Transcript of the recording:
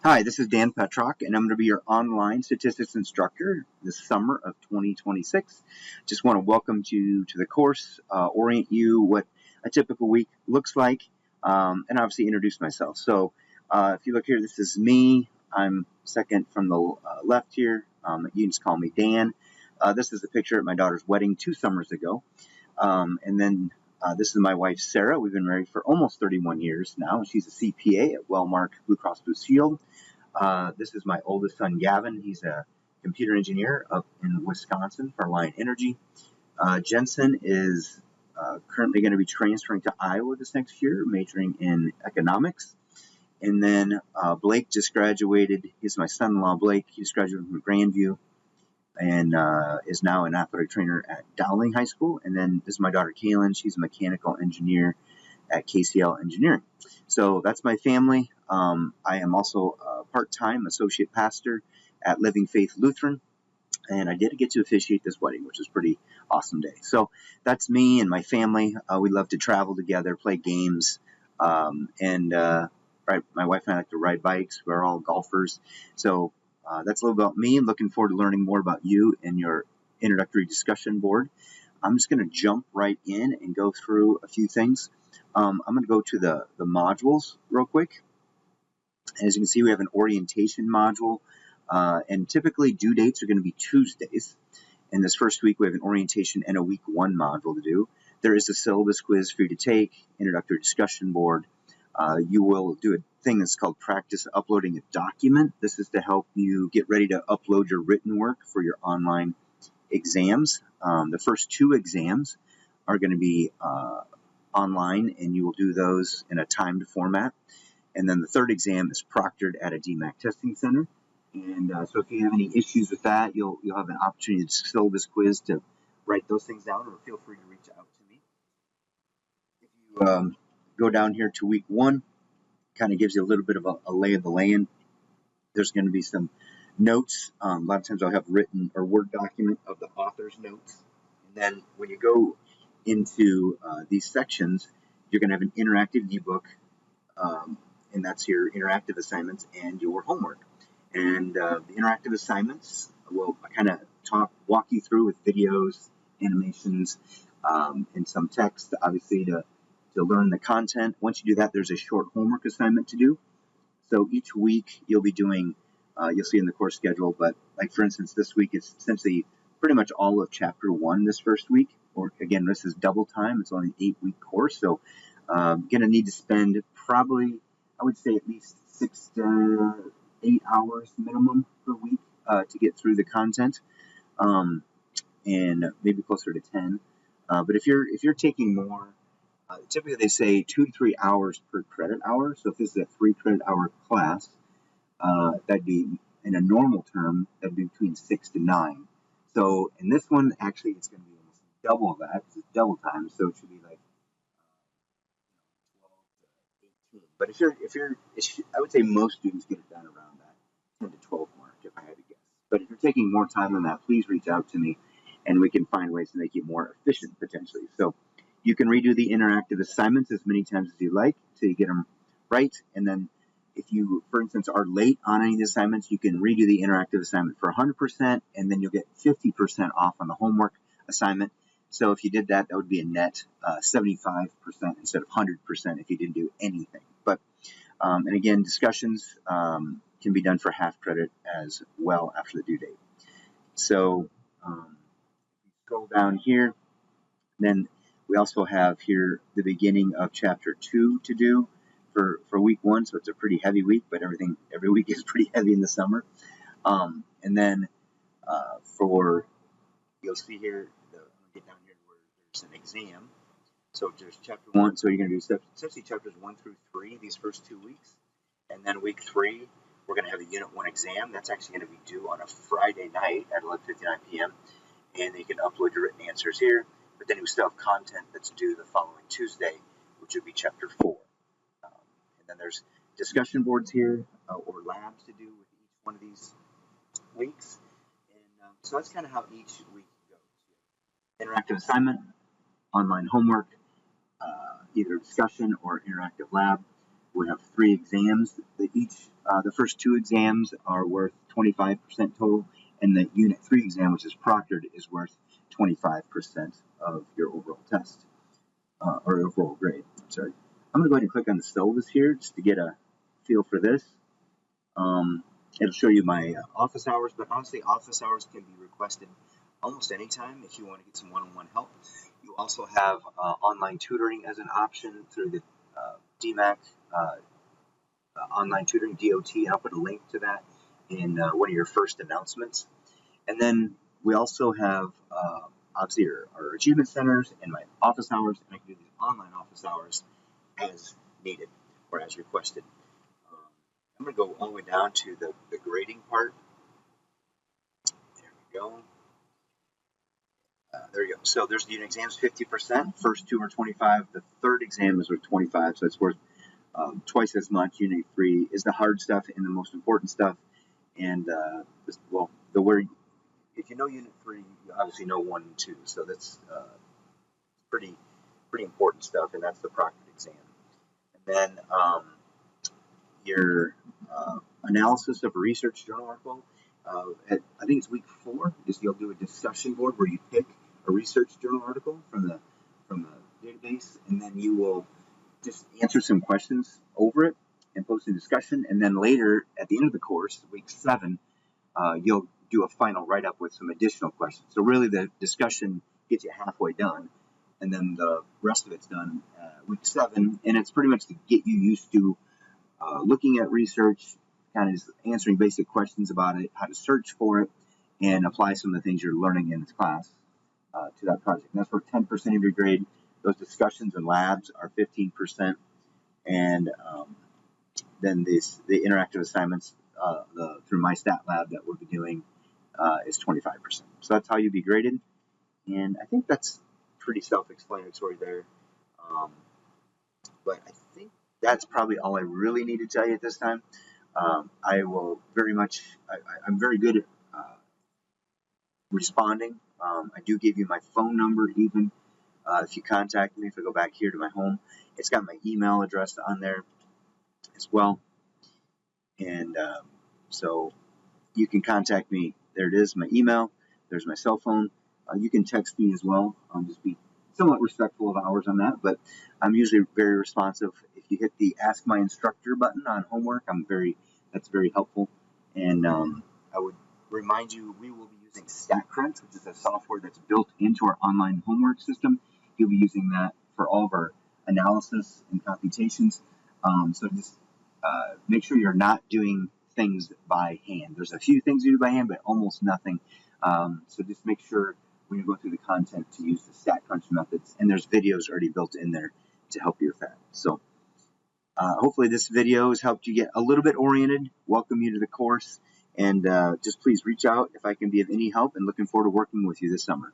Hi, this is Dan Petrock, and I'm going to be your online statistics instructor this summer of 2026. Just want to welcome you to the course, orient you what a typical week looks like, and obviously introduce myself. So if you look here, this is me. I'm second from the left here. You can just call me Dan. This is a picture at my daughter's wedding 2 summers ago. And then this is my wife, Sarah. We've been married for almost 31 years now. She's a CPA at Wellmark Blue Cross Blue Shield. This is my oldest son, Gavin. He's a computer engineer up in Wisconsin for Lion Energy. Jensen is currently going to be transferring to Iowa this next year, majoring in economics. And then Blake just graduated. He's my son-in-law, Blake. He just graduated from Grandview and is now an athletic trainer at Dowling High School. And then this is my daughter, Kaylin. She's a mechanical engineer at KCL Engineering. So that's my family. I am also a part-time associate pastor at Living Faith Lutheran, and I did get to officiate this wedding, which was a pretty awesome day. So that's me and my family. We love to travel together, play games, and my wife and I like to ride bikes. We're all golfers. So that's a little about me. I'm looking forward to learning more about you and your introductory discussion board. I'm just going to jump right in and go through a few things. I'm going to go to the modules real quick. As you can see, we have an orientation module, and typically due dates are going to be Tuesdays. In this first week, we have an orientation and a week 1 module to do. There is a syllabus quiz for you to take, introductory discussion board. You will do a thing that's called practice uploading a document. This is to help you get ready to upload your written work for your online exams. The first 2 exams are going to be online, and you will do those in a timed format. And then the 3rd exam is proctored at a DMAC testing center. And so if you have any issues with that, you'll have an opportunity to syllabus quiz to write those things down, or feel free to reach out to me. If you go down here to week 1, kind of gives you a little bit of a lay of the land. There's going to be some notes. A lot of times I'll have written or Word document of the author's notes. And then when you go into these sections, you're going to have an interactive ebook, and that's your interactive assignments and your homework. And the interactive assignments will kind of walk you through with videos, animations, and some text, obviously, to learn the content. Once you do that, there's a short homework assignment to do. So each week you'll be doing, you'll see in the course schedule, but like for instance, this week it's essentially pretty much all of chapter 1 this first week. Or again, this is double time. It's only an 8-week course. So going to need to spend probably, I would say, at least 6 to 8 hours minimum per week to get through the content, and maybe closer to 10. But if you're taking more, typically they say 2 to 3 hours per credit hour. So if this is a 3 credit hour class, that'd be, in a normal term, that'd be between 6 to 9. So in this one, actually, it's going to be almost double that. It's double time, so it should be like 12 to 18. But I would say most students get it done around that 10 to 12 mark, if I had to guess. But if you're taking more time than that, please reach out to me, and we can find ways to make you more efficient potentially. So you can redo the interactive assignments as many times as you like till you get them right. And then if you, for instance, are late on any of the assignments, you can redo the interactive assignment for 100%, and then you'll get 50% off on the homework assignment. So if you did that, that would be a net 75% instead of 100% if you didn't do anything. But and again, discussions can be done for half credit as well after the due date. So scroll down here, then we also have here the beginning of chapter 2 to do for week 1. So it's a pretty heavy week, but every week is pretty heavy in the summer. And then you'll see here, get down here where there's an exam. So there's chapter 1. So you're going to do essentially chapters 1 through 3 these first 2 weeks. And then week 3, we're going to have a unit 1 exam. That's actually going to be due on a Friday night at 11:59 p.m. And then you can upload your written answers here. But then we still have content that's due the following Tuesday, which would be chapter 4. And then there's discussion boards here, or labs to do with each one of these weeks. And so that's kind of how each week goes. Interactive assignment, online homework, either discussion or interactive lab. We have 3 exams. The first 2 exams are worth 25% total, and the Unit 3 exam, which is proctored, is worth 25% of your overall test, or overall grade. I'm sorry. I'm going to go ahead and click on the syllabus here just to get a feel for this. It'll show you my office hours, but honestly, office hours can be requested almost anytime if you want to get some one-on-one help. You also have online tutoring as an option through the DMAC online tutoring, DOT, and I'll put a link to that in one of your first announcements. And then we also have obviously our achievement centers and my office hours, and I can do these online office hours as needed or as requested. I'm going to go all the way down to the grading part. There we go. There you go. So there's the unit exams, 50%. First 2 are 25. The third exam is worth 25, so it's worth twice as much. Unit 3 is the hard stuff and the most important stuff. And the word, if you know Unit 3, you obviously know 1 and 2. So that's pretty important stuff, and that's the proctored exam. And then your analysis of a research journal article. I think it's week 4. You'll do a discussion board where you pick a research journal article from the database, and then you will just answer some questions over it and post a discussion. And then later, at the end of the course, week 7, you'll do a final write-up with some additional questions. So really, the discussion gets you halfway done, and then the rest of it's done week 7, and it's pretty much to get you used to looking at research, kind of just answering basic questions about it, how to search for it, and apply some of the things you're learning in this class to that project. And that's for 10% of your grade. Those discussions and labs are 15%, and then the interactive assignments through my stat lab that we'll be doing is 25%. So that's how you'll be graded, and I think that's pretty self-explanatory there. But I think that's probably all I really need to tell you at this time. I will very much, I'm very good at responding. I do give you my phone number even if you contact me. If I go back here to my home, it's got my email address on there as well. And so you can contact me. There it is, my email. There's my cell phone. You can text me as well. Just be somewhat respectful of hours on that, but I'm usually very responsive. If you hit the Ask My Instructor button on homework, that's very helpful. And I would remind you, we will be using StatCrunch, which is a software that's built into our online homework system. You'll be using that for all of our analysis and computations. So just make sure you're not doing things by hand. There's a few things you do by hand, but almost nothing. So just make sure when you go through the content to use the StatCrunch methods, and there's videos already built in there to help you with that. So hopefully this video has helped you get a little bit oriented, welcome you to the course, and just please reach out if I can be of any help, and looking forward to working with you this summer.